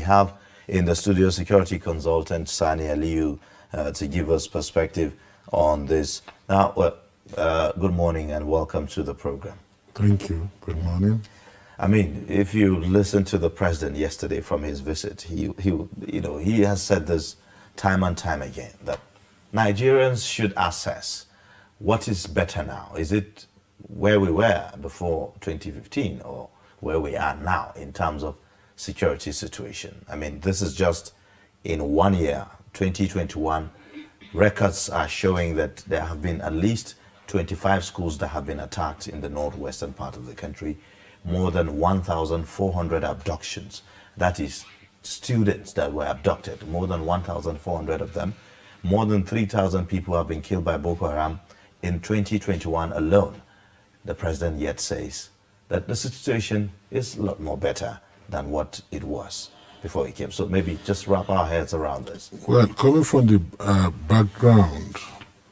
have in the studio security consultant Sani Aliyu to give us perspective on this. Now, good morning and welcome to the program. Thank you. Good morning. I mean, if you listen to the president yesterday from his visit, he has said this time and time again that Nigerians should assess what is better now. Is it where we were before 2015 or where we are now in terms of security situation? I mean, this is just in 1 year, 2021. Records are showing that there have been at least 25 schools that have been attacked in the northwestern part of the country, more than 1,400 abductions. That is students that were abducted, more than 1,400 of them. More than 3,000 people have been killed by Boko Haram in 2021 alone. The president yet says that the situation is a lot more better than what it was before he came. So maybe just wrap our heads around this. Well, coming from the background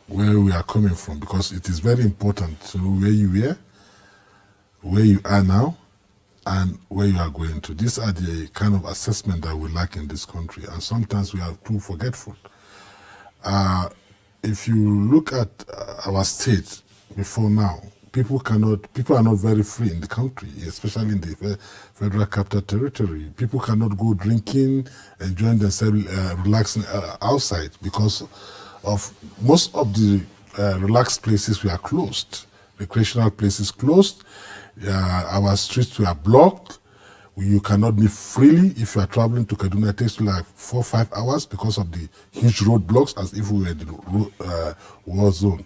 where we are coming from, because it is very important to know where you were, where you are now, and where you are going to. These are the kind of assessment that we lack in this country, and sometimes we are too forgetful. If you look at our state before now, people are not very free in the country, especially in the Federal Capital Territory. People cannot go drinking, enjoying themselves, relaxing outside because of most of the relaxed places were closed, recreational places closed. Our streets were blocked. You cannot move freely. If you are traveling to Kaduna, it takes you like 4 or 5 hours because of the huge roadblocks, as if we were in the war zone.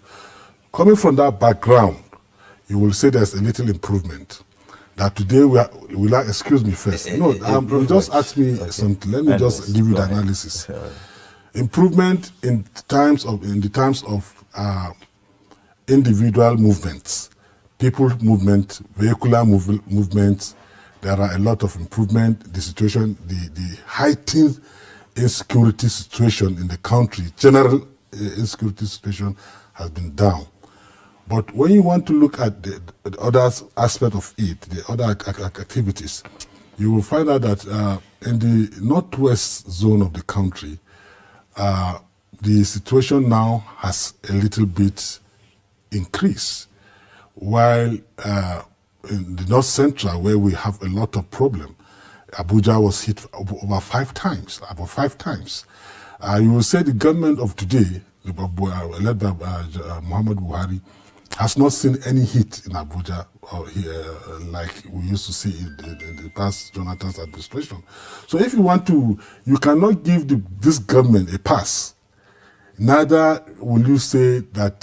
Coming from that background, you will say there's a little improvement. That today excuse me first. No, just ask me something. Let me just give you the analysis. Improvement in the terms of individual movements, people movement, vehicular movements. There are a lot of improvement. The situation, the heightened insecurity situation in the country, general insecurity situation has been down. But when you want to look at the other aspect of it, the other activities, you will find out that in the northwest zone of the country, the situation now has a little bit increased, while in the north central, where we have a lot of problem, Abuja was hit over 5 times, about 5 times. You will say the government of today, led by Muhammad Buhari, has not seen any hit in Abuja or here, like we used to see in the past Jonathan's administration. So if you want to, you cannot give this government a pass. Neither will you say that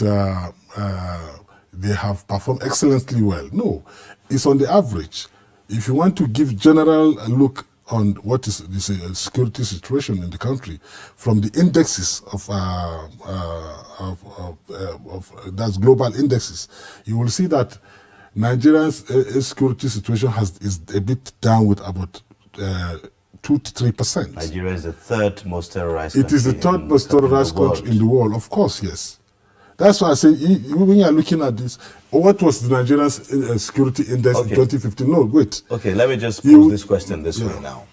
they have performed excellently well. No, it's on the average. If you want to give general look on what is the security situation in the country, from the indexes of that's global indexes, you will see that Nigeria's security situation is a bit down with about 2 to 3%. Nigeria is the third most terrorized country. It is the third most terrorized country in the world, of course, yes. That's why I say, when you are looking at this, what was the Nigeria's security index in 2015? No, wait. Okay, let me just pose this question this way now.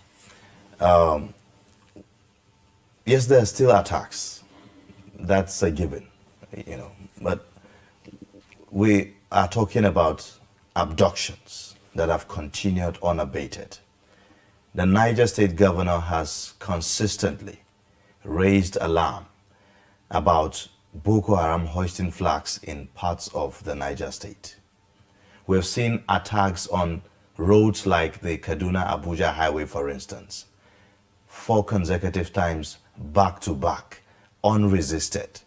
Yes, there are still attacks. That's a given, but we are talking about abductions that have continued unabated. The Niger State governor has consistently raised alarm about Boko Haram hoisting flags in parts of the Niger State. We've seen attacks on roads like the Kaduna-Abuja highway, for instance, 4 consecutive times back to back, unresisted.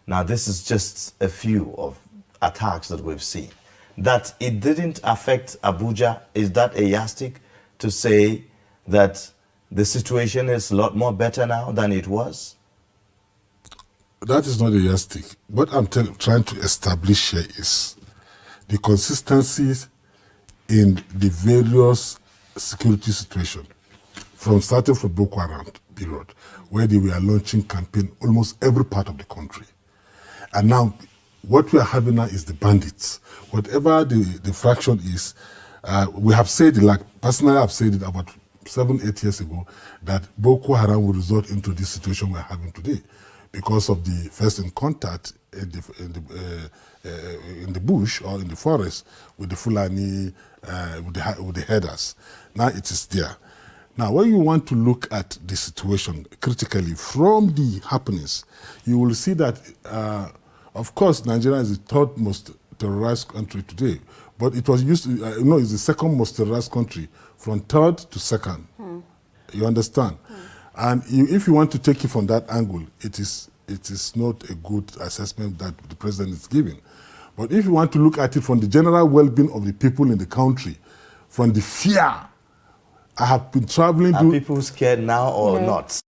Now, this is just a few of attacks that we've seen. That it didn't affect Abuja, is that a yardstick to say that the situation is a lot more better now than it was? That is not a yardstick. What I'm trying to establish here is the consistencies in the various security situations, from starting from Boko Haram period, where they were launching campaign almost every part of the country. And now, what we are having now is the bandits. Whatever the fraction is, we have said, like personally I've said it about 7, 8 years ago that Boko Haram would result into this situation we're having today because of the first in contact in the bush or in the forest with the Fulani, with the herders. Now it is there. Now, when you want to look at the situation critically from the happenings, you will see that, of course, Nigeria is the third most terrorized country today, but it was used to, it's the second most terrorized country from third to second. You understand? And if you want to take it from that angle, it is not a good assessment that the president is giving. But if you want to look at it from the general well-being of the people in the country, from the fear, I have been traveling. Are people scared now or not?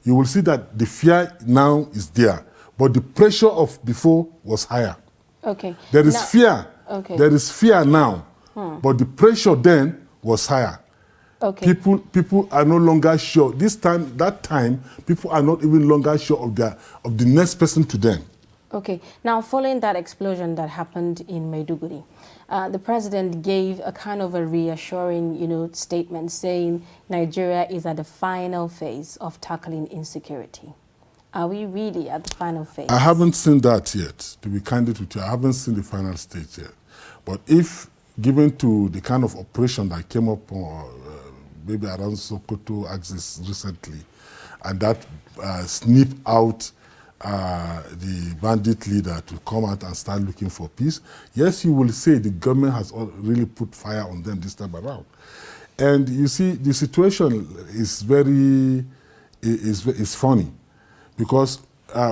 You will see that the fear now is there, but the pressure of before was higher. Okay. There is fear. Okay. There is fear now, but the pressure then was higher. Okay. People are no longer sure. That time, people are not even longer sure of the next person to them. Okay. Now, following that explosion that happened in Maiduguri, the president gave a kind of a reassuring, statement saying Nigeria is at the final phase of tackling insecurity. Are we really at the final phase? I haven't seen that yet, to be candid with you. I haven't seen the final stage yet. But if given to the kind of operation that came up maybe around Sokoto axis recently, and that sniff out the bandit leader to come out and start looking for peace, yes, you will say the government has really put fire on them this time around. And you see, the situation is is funny, because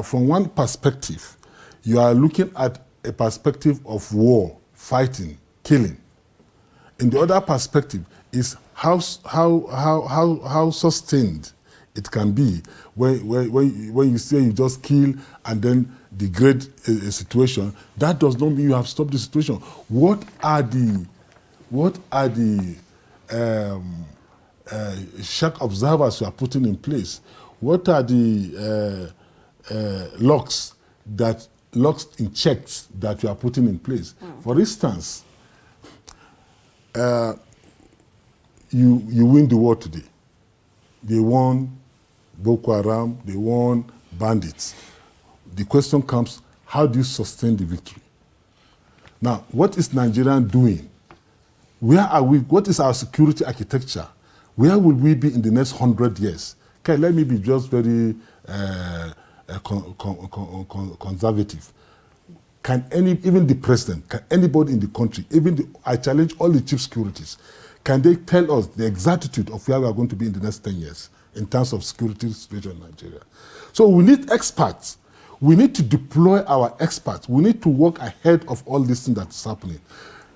from one perspective, you are looking at a perspective of war, fighting, killing. In the other perspective is how sustained it can be when you say you just kill and then degrade a situation. That does not mean you have stopped the situation. What are the shock observers you are putting in place? What are the locks in checks that you are putting in place? For instance, you win the war today. They won Boko Haram, they won bandits. The question comes, how do you sustain the victory? Now, what is Nigeria doing? Where are we? What is our security architecture? Where will we be in the next 100 years? Okay, let me be just very conservative. Can even the president, can anybody in the country, I challenge all the chief securities, can they tell us the exactitude of where we are going to be in the next 10 years in terms of security situation in Nigeria? So we need experts. We need to deploy our experts. We need to work ahead of all this thing that's happening.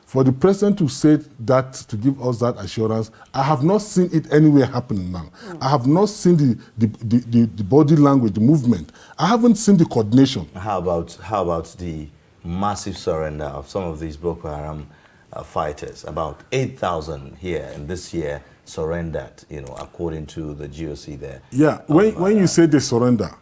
For the president to say that, to give us that assurance, I have not seen it anywhere happening now. I have not seen the body language, the movement. I haven't seen the coordination. How about the massive surrender of some of these Boko Haram fighters? About 8,000 here in this year surrendered, according to the GOC there. Yeah, when you say they surrender,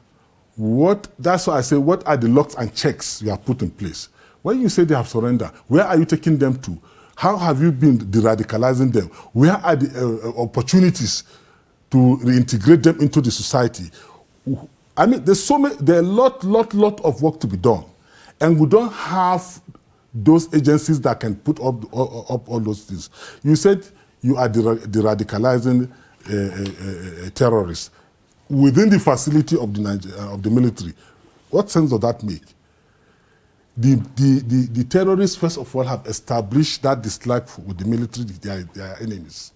that's why I say, what are the locks and checks you have put in place? When you say they have surrendered, where are you taking them to? How have you been de-radicalizing them? Where are the opportunities to reintegrate them into the society? I mean, there's a lot of work to be done. And we don't have those agencies that can put up all those things. You said you are de-radicalizing terrorists within the facility of the military. What sense does that make? The terrorists, first of all, have established that dislike with the military, their enemies.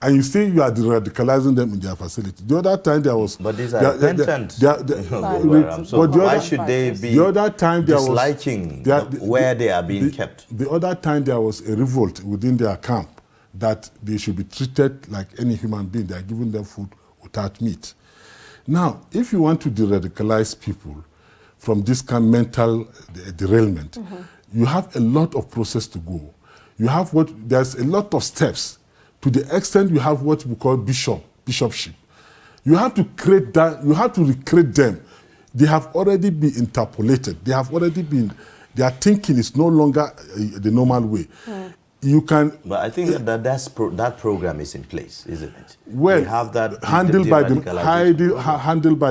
And you say you are radicalizing them in their facility. The other time there was... But these are repentant. So why should they be disliking where they are being kept? The other time there was a revolt within their camp that they should be treated like any human being. They are giving them food without meat. Now, if you want to de-radicalize people, from this kind of mental derailment. You have a lot of process to go. You have there's a lot of steps. To the extent you have what we call bishopship. You have to create that, you have to recreate them. They have already been interpolated. They have already been, their thinking is no longer the normal way. You can... But I think that program is in place, isn't it? Well, we have that handled by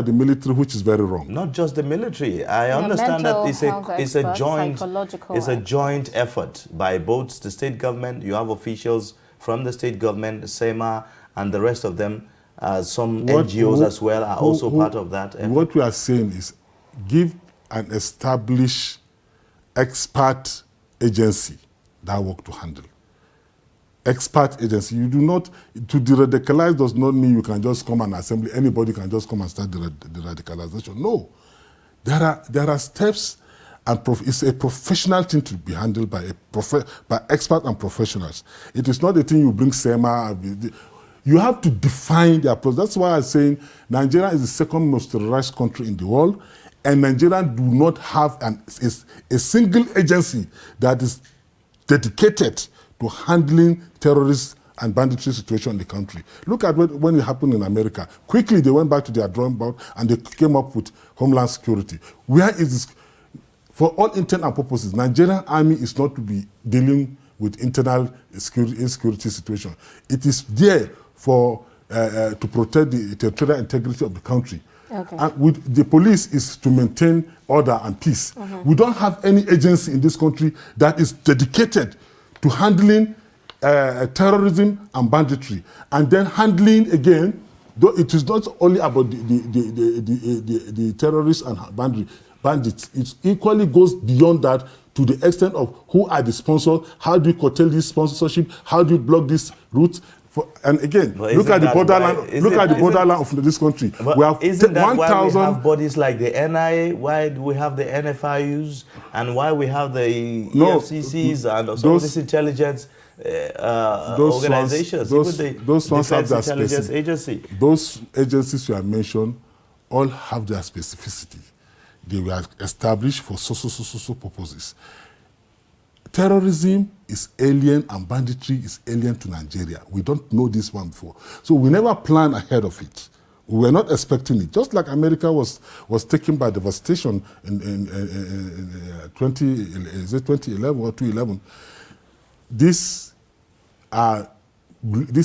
the military, which is very wrong. Not just the military. I understand that it's a joint effort by both the state government. You have officials from the state government, SEMA, and the rest of them. Some NGOs as well are also part of that effort. What we are saying is give an established expert agency that work to handle. Expert agency. You do not, to de-radicalize does not mean you can just come and assembly, anybody can just come and start the radicalization. No. There are steps, and it's a professional thing to be handled by experts and professionals. It is not a thing you bring SEMA. You have to define their process. That's why I'm saying Nigeria is the second most terrorized country in the world, and Nigerians do not have a single agency that is dedicated to handling terrorist and banditry situation in the country. Look at when it happened in America. Quickly, they went back to their drawing board and they came up with Homeland Security. Where is this? For all intent and purposes, Nigerian army is not to be dealing with internal insecurity situation. It is there for to protect the territorial integrity of the country. Okay. And the police is to maintain order and peace. We don't have any agency in this country that is dedicated to handling terrorism and banditry, and then handling again. Though it is not only about the terrorists and bandits. It equally goes beyond that to the extent of who are the sponsors, how do you curtail this sponsorship, how do you block this route. And again, look at the borderland. Look at the borderland of this country. We have 1,000. Why we have bodies like the NIA? Why do we have the NFIUs? And why we have the EFCCs and some of these intelligence organizations? Those ones have their Intelligence Agency. Those agencies you have mentioned all have their specificity. They were established for so purposes. Terrorism is alien and banditry is alien to Nigeria. We don't know this one before. So we never planned ahead of it. We were not expecting it. Just like America was taken by devastation in 2011 or 2011. This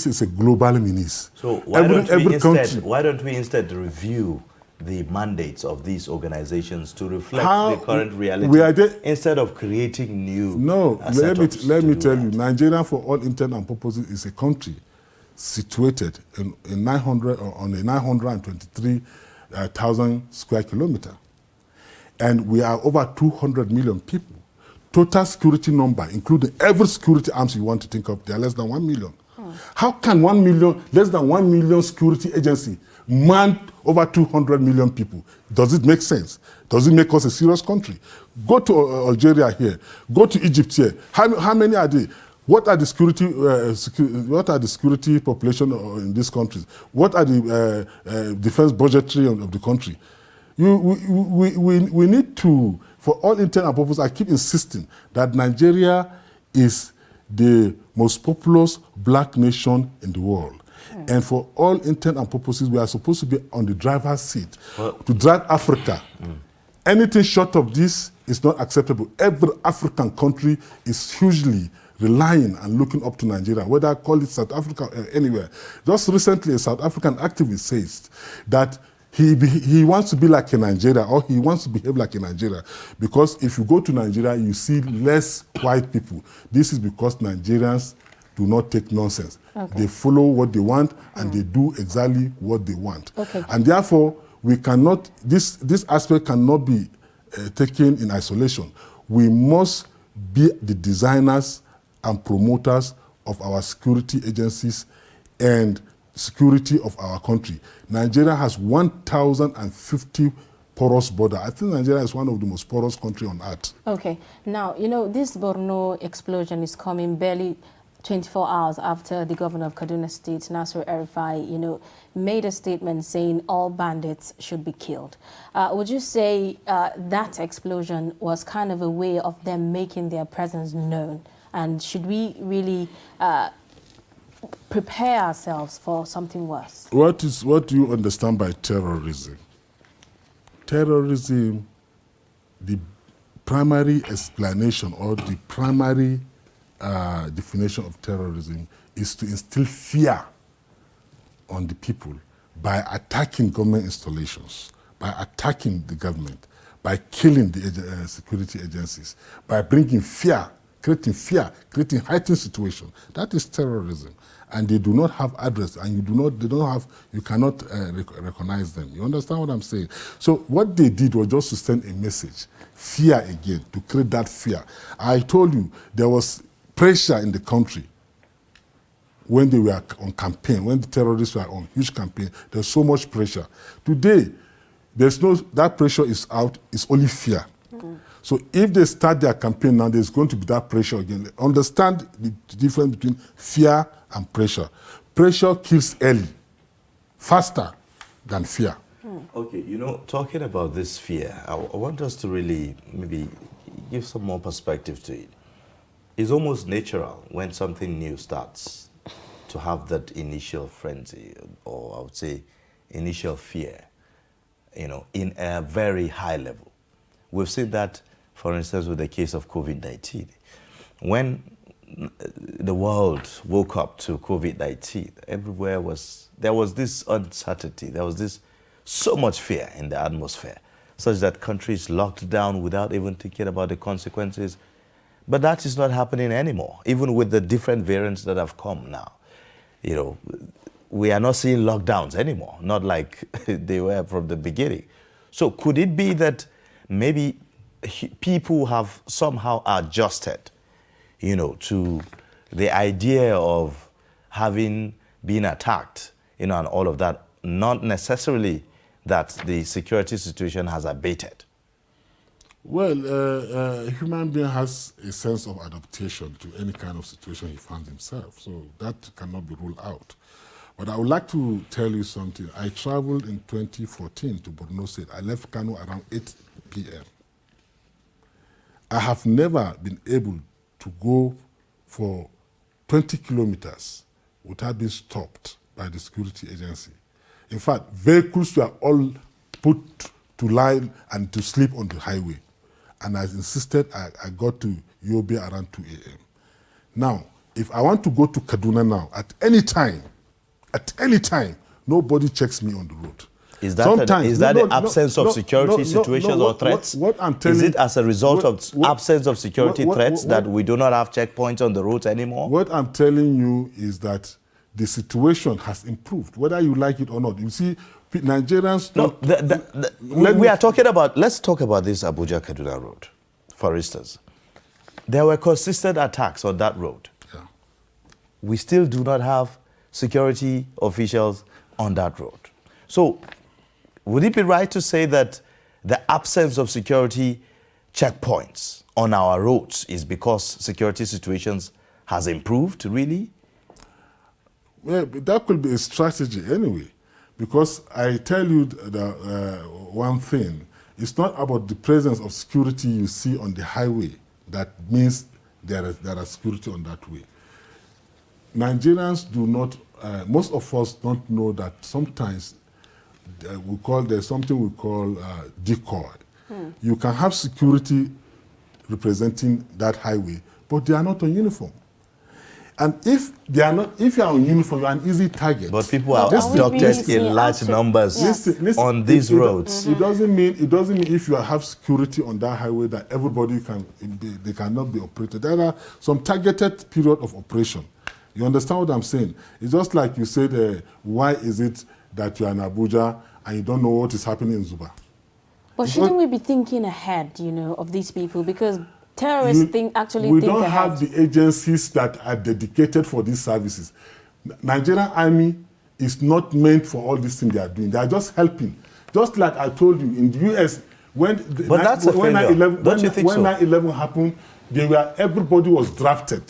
is a global menace. So why don't we instead review the mandates of these organizations to reflect the current reality instead of creating new? No, let me tell you, Nigeria, for all intent and purposes, is a country situated on a 923,000 square kilometer, and we are over 200 million people. Total security number, including every security arms you want to think of, they are less than 1 million. How can less than 1 million security agency man over 200 million people? Does it make sense? Does it make us a serious country? Go to Algeria here. Go to Egypt here. How many are they? What are the security population in these countries? What are the defense budgetary of the country? We need to, for all intent and purpose, I keep insisting that Nigeria is the most populous black nation in the world. And for all intent and purposes, we are supposed to be on the driver's seat to drive Africa. Anything short of this is not acceptable. Every African country is hugely relying and looking up to Nigeria, whether I call it South Africa or anywhere. Just recently, a South African activist says that he wants to be like a Nigeria, or he wants to behave like a Nigeria, because if you go to Nigeria, you see less white people. This is because Nigerians do not take nonsense. Okay. They follow what they want, and they do exactly what they want. Okay. And therefore, we cannot, this aspect cannot be taken in isolation. We must be the designers and promoters of our security agencies and security of our country. Nigeria has 1,050 porous border. I think Nigeria is one of the most porous countries on earth. Okay. Now, this Borno explosion is coming barely 24 hours after the governor of Kaduna State, Nasir El-Rufai, made a statement saying all bandits should be killed. Would you say that explosion was kind of a way of them making their presence known? And should we really prepare ourselves for something worse? What do you understand by terrorism? Terrorism, the primary explanation or the primary definition of terrorism is to instill fear on the people by attacking government installations, by attacking the government, by killing the security agencies, by bringing fear, creating heightened situation. That is terrorism. And they do not have address, and you cannot recognize them. You understand what I'm saying? So what they did was just to send a message, fear again, to create that fear. I told you there was pressure in the country when they were on campaign, when the terrorists were on huge campaign. There's so much pressure. Today, that pressure is out. It's only fear. Mm-hmm. So if they start their campaign now, there's going to be that pressure again. Understand the difference between fear and pressure. Pressure kills early, faster than fear. Okay, talking about this fear, I want us to really maybe give some more perspective to it. It's almost natural when something new starts to have that initial frenzy, or I would say initial fear, in a very high level. We've seen that, for instance, with the case of COVID-19. When the world woke up to COVID-19, there was this uncertainty, there was so much fear in the atmosphere, such that countries locked down without even thinking about the consequences. But that is not happening anymore, even with the different variants that have come now. We are not seeing lockdowns anymore, not like they were from the beginning. So could it be that maybe people have somehow adjusted, to the idea of having been attacked, and all of that, not necessarily that the security situation has abated? Well, a human being has a sense of adaptation to any kind of situation he finds himself, so that cannot be ruled out. But I would like to tell you something. I traveled in 2014 to Borno State. I left Kano around 8 p.m. I have never been able to go for 20 kilometers without being stopped by the security agency. In fact, vehicles were all put to lie and to sleep on the highway. And I insisted I got to Yobe around 2 a.m. Now, if I want to go to Kaduna now, at any time, nobody checks me on the road. Is that the absence of security situations or threats? What I'm telling, is it as a result of absence of security threats that we do not have checkpoints on the roads anymore? What I'm telling you is that the situation has improved, whether you like it or not. You see, Nigerians... No, let's talk about this Abuja-Kaduna road, for instance. There were consistent attacks on that road. Yeah. We still do not have security officials on that road. So, would it be right to say that the absence of security checkpoints on our roads is because security situations has improved, really? Well, that could be a strategy anyway, because I tell you one thing, it's not about the presence of security you see on the highway that means there is security on that way. Nigerians do not, most of us don't know that sometimes there's something we call decoy. You can have security representing that highway, but they are not on uniform. And if you are on uniform, you are an easy target. But people are abducted in large numbers on these roads. It doesn't mean if you have security on that highway that everybody cannot be operated. There are some targeted period of operation. You understand what I'm saying? It's just like you said, why is it that you are in Abuja and you don't know what is happening in Zuba? But shouldn't we be thinking ahead, of these people? Because terrorists actually think ahead. We don't have the agencies that are dedicated for these services. Nigerian army is not meant for all these things they are doing. They are just helping. Just like I told you, in the U.S., when 9/11 happened, everybody was drafted.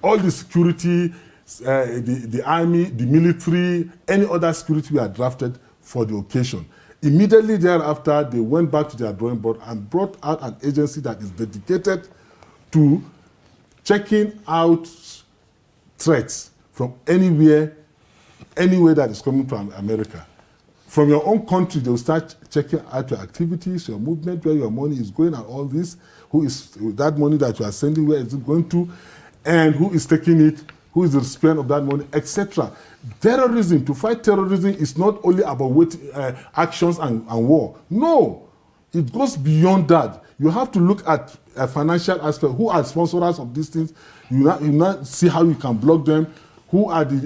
all the security, the army, the military, any other security were drafted for the occasion. Immediately thereafter, they went back to their drawing board and brought out an agency that is dedicated to checking out threats from anywhere that is coming from America. From your own country, they'll start checking out your activities, your movement, where your money is going and all this. Who is that money that you are sending, where is it going to, and who is taking it, who is the recipient of that money, etc. Terrorism, to fight terrorism is not only about actions and war. No, it goes beyond that. You have to look at a financial aspect. Who are sponsors of these things? You now see how you can block them. Who are the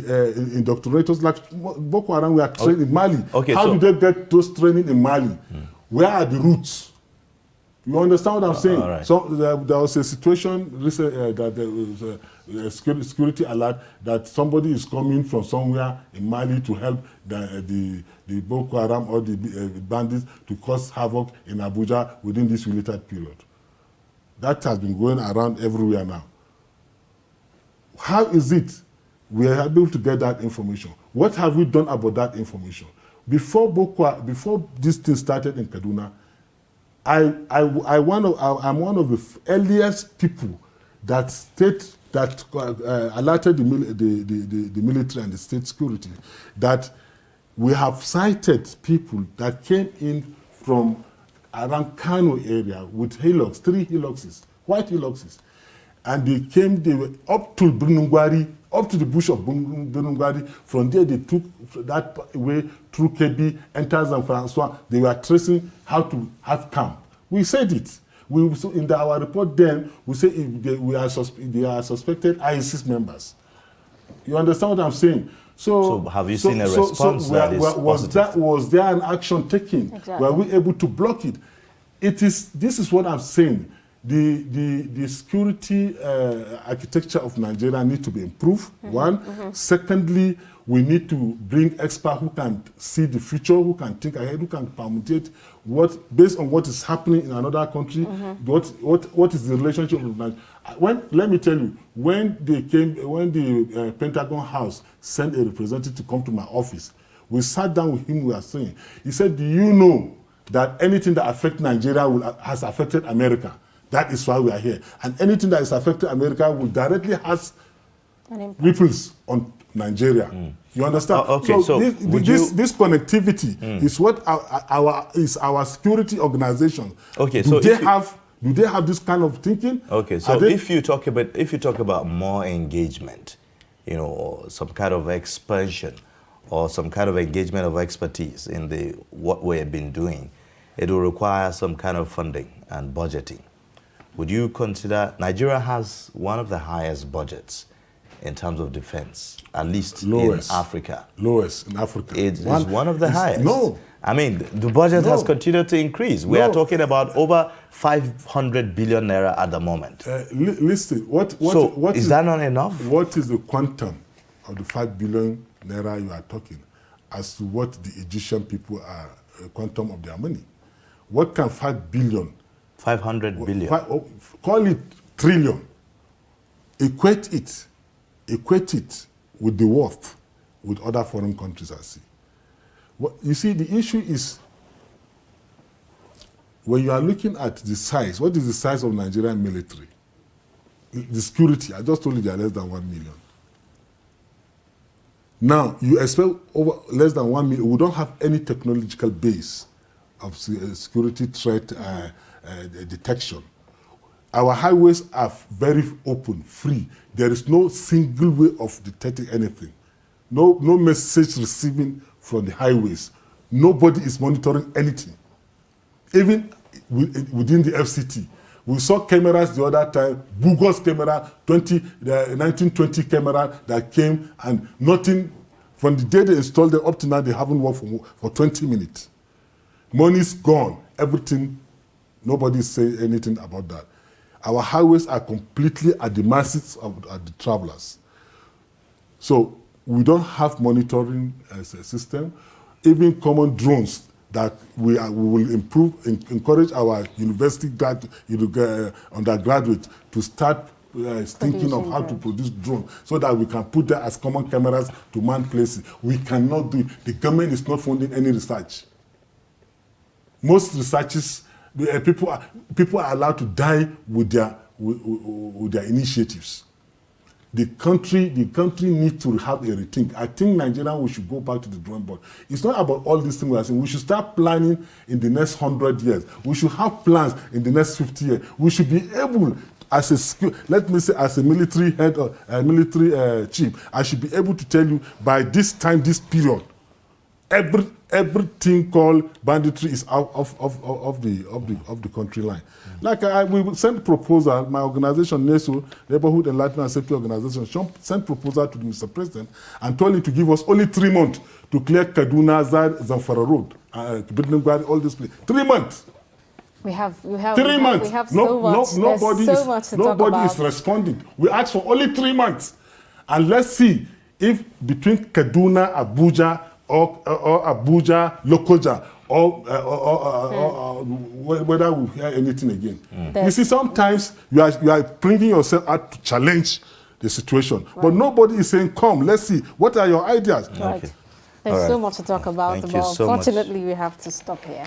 indoctrinators? Like Boko Haram, we are trained in Mali. Okay, how do they get those training in Mali? Where are the roots? You understand what I'm saying? All right. So there was a situation recently that there was a security alert that somebody is coming from somewhere in Mali to help the Boko Haram or the bandits to cause havoc in Abuja within this military period. That has been going around everywhere now. How is it we are able to get that information? What have we done about that information? Before this thing started in Kaduna, I'm one of the earliest people that alerted the military and the state security that we have cited people that came in from around Kano area with hillocks, 3 hillocks, white hillocks, and they were up to Bunungwari, up to the bush of Bunungwari. From there, they took that way through Kebi, entered San Francois. They were tracing how to have camp. We said it. In our report then, we say they are suspected ISIS members. You understand what I'm saying? So have you seen a response that is positive? Was there an action taken? Exactly. Were we able to block it? This is what I'm saying. The security architecture of Nigeria needs to be improved, one. Secondly, we need to bring experts who can see the future, who can think ahead, who can permutate based on what is happening in another country, what is the relationship with Nigeria. Let me tell you, when the Pentagon House sent a representative to come to my office, we sat down with him, we were saying, he said, do you know that anything that affects Nigeria has affected America? That is why we are here. And anything that is affecting America will directly has ripples on Nigeria. You understand? Okay, so this connectivity is what our security organization. Okay, do they have this kind of thinking? Okay, so if you talk about more engagement, or some kind of expansion, or some kind of engagement of expertise in what we have been doing, it will require some kind of funding and budgeting. Would you consider Nigeria has one of the highest budgets in terms of defense, at least in Africa? Lowest in Africa. It is one of the highest. No. I mean, the budget has continued to increase. We are talking about over 500 billion naira at the moment. Listen, what is that not enough? What is the quantum of the 5 billion naira you are talking as to what the Egyptian people are, quantum of their money? What can 5 billion 500 billion. Call it trillion. Equate it with the worth with other foreign countries I see. You see, the issue is when you are looking at the size, what is the size of Nigerian military? The security, I just told you they are less than 1 million. Now, you expect over less than 1 million. We don't have any technological base of security threat detection. Our highways are very open, free. There is no single way of detecting anything. No message receiving from the highways. Nobody is monitoring anything. Even within the FCT. We saw cameras the other time, Bugos camera, 1920 camera that came, and nothing, from the day they installed them up to now, they haven't worked for 20 minutes. Money's gone, everything, nobody say anything about that. Our highways are completely at the mercy of the travelers. So we don't have monitoring as a system. Even common drones that we will encourage our university undergraduates to start is thinking of how to produce drones so that we can put them as common cameras to man places. We cannot do it. The government is not funding any research. Most researchers, people are allowed to die with their initiatives. The country needs to have a rethink. I think Nigeria, we should go back to the drawing board. It's not about all these things we are saying. We should start planning in the next 100 years. We should have plans in the next 50 years. We should be able, as a military head or a military chief, I should be able to tell you by this time, this period, everything called banditry is out of the country line. Like we sent proposal, my organization, NESO, Neighborhood Enlightenment and Safety Organization, sent proposal to the Mr. President and told him to give us only 3 months to clear Kaduna, Zamfara Road, all this place. 3 months. We have 3 months. We have so much. Nobody is responding. We asked for only 3 months, and let's see if between Kaduna, Abuja, or Abuja, Lokoja, or whether we hear anything again. You see, sometimes you are bringing yourself out to challenge the situation, but nobody is saying, "Come, let's see. What are your ideas?" Right. Okay. There's so much to talk about, but unfortunately, we have to stop here.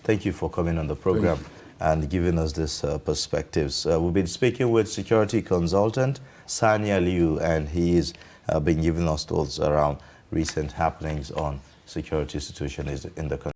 Thank you for coming on the program and giving us these perspectives. We've been speaking with security consultant Sanya Liu, and he has been giving us thoughts around recent happenings on security situation in the country.